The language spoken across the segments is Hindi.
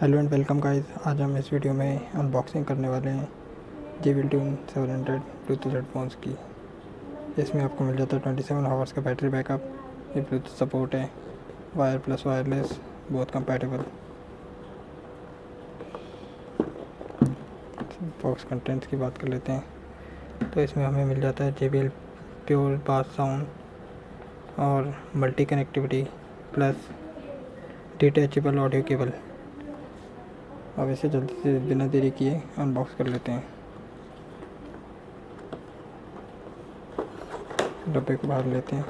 Hello and welcome guys. आज हम इस वीडियो में अनबॉक्सिंग करने वाले हैं JBLTUNE700 ब्लूटूथ हेडफोन्स की। इसमें आपको मिल जाता है 27 आवर्स का बैटरी बैकअप। ये ब्लूटूथ सपोर्ट है, वायर प्लस वायरलेस बहुत कंपैटिबल। बॉक्स कंटेंट्स की बात कर लेते हैं तो इसमें हमें मिल जाता है JBL प्योर बास साउंड और multi connectivity plus detachable audio cable. अब इसे जल्दी से बिना देरी किए अनबॉक्स कर लेते हैं। डब्बे को बाहर लेते हैं।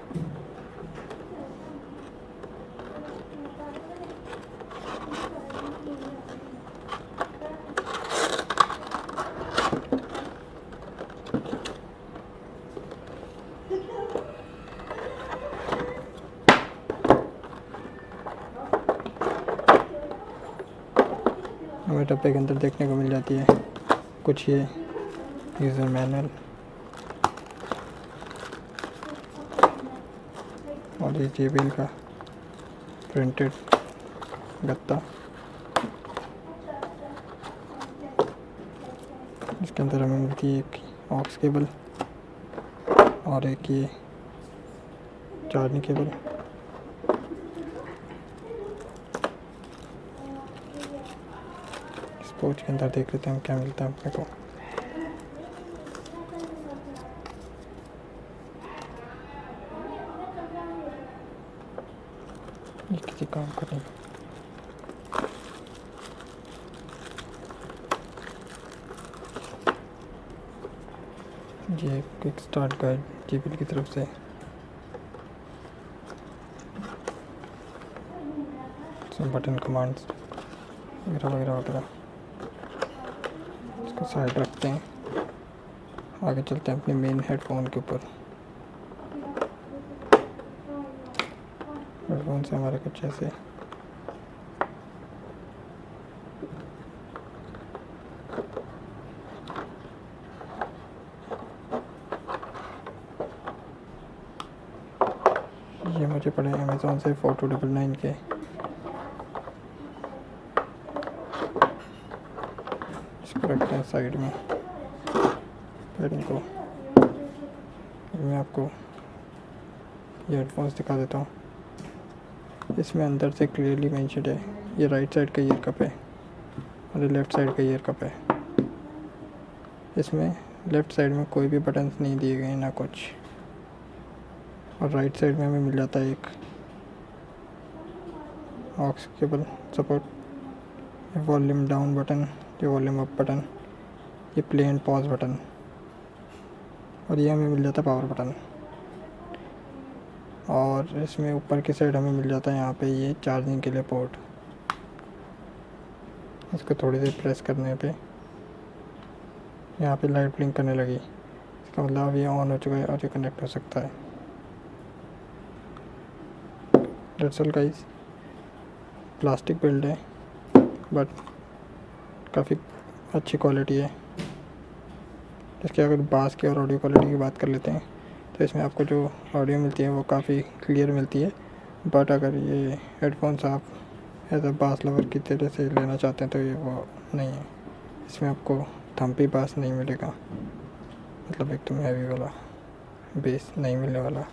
हमें डब्बे के अंदर देखने को मिल जाती है कुछ ये यूज़र मैनुअल और ये JBL का प्रिंटेड गत्ता। इसके अंदर हमें मिलती है एक ऑक्स केबल और एक ये चार्जिंग केबल। पोच के अंदर देख लेते हैं क्या मिलता है अपने को। ये किसी काम का नहीं। ये क्विक स्टार्ट गाइड JBL की तरफ से। बटन कमांड्स वगैरह वगैरह वगैरह। इसको साइड रखते हैं, आगे चलते हैं अपने मेन हेडफोन के ऊपर। हेडफोन से हमारे कुछ ऐसे ये मुझे पड़े अमेज़ॉन से 4299 के। इसको रखते हैं साइड में। फिर इनको मैं आपको ये हेडफोन्स दिखा देता हूँ। इसमें अंदर से क्लियरली मेंशन्ड है ये राइट साइड का ईयर कप है और ये लेफ़्ट साइड का ईयर कप है। इसमें लेफ़्ट साइड में कोई भी बटन्स नहीं दिए गए हैं ना कुछ। और राइट साइड में हमें मिल जाता है एक ऑक्स केबल सपोर्ट, ये वॉल्यूम डाउन बटन, ये वॉल्यूम अप बटन, ये प्ले एंड पॉज बटन और ये हमें मिल जाता है पावर बटन। और इसमें ऊपर की साइड हमें मिल जाता है यहाँ पे ये चार्जिंग के लिए पोर्ट। इसको थोड़ी देर प्रेस करने पे यहाँ पे लाइट ब्लिंक करने लगी। इसका मतलब अब ये ऑन हो चुका है और ये कनेक्ट हो सकता है। दरअसल गाइस प्लास्टिक बिल्ड है बट काफ़ी अच्छी क्वालिटी है। इसके अगर बास की और ऑडियो क्वालिटी की बात कर लेते हैं तो इसमें आपको जो ऑडियो मिलती है वो काफ़ी क्लियर मिलती है। बट अगर ये हेडफोन्स आप एज अ बास लवर की तरह से लेना चाहते हैं तो ये वो नहीं है। इसमें आपको थम्पी बास नहीं मिलेगा, मतलब एकदम हैवी वाला बेस नहीं मिलने वाला।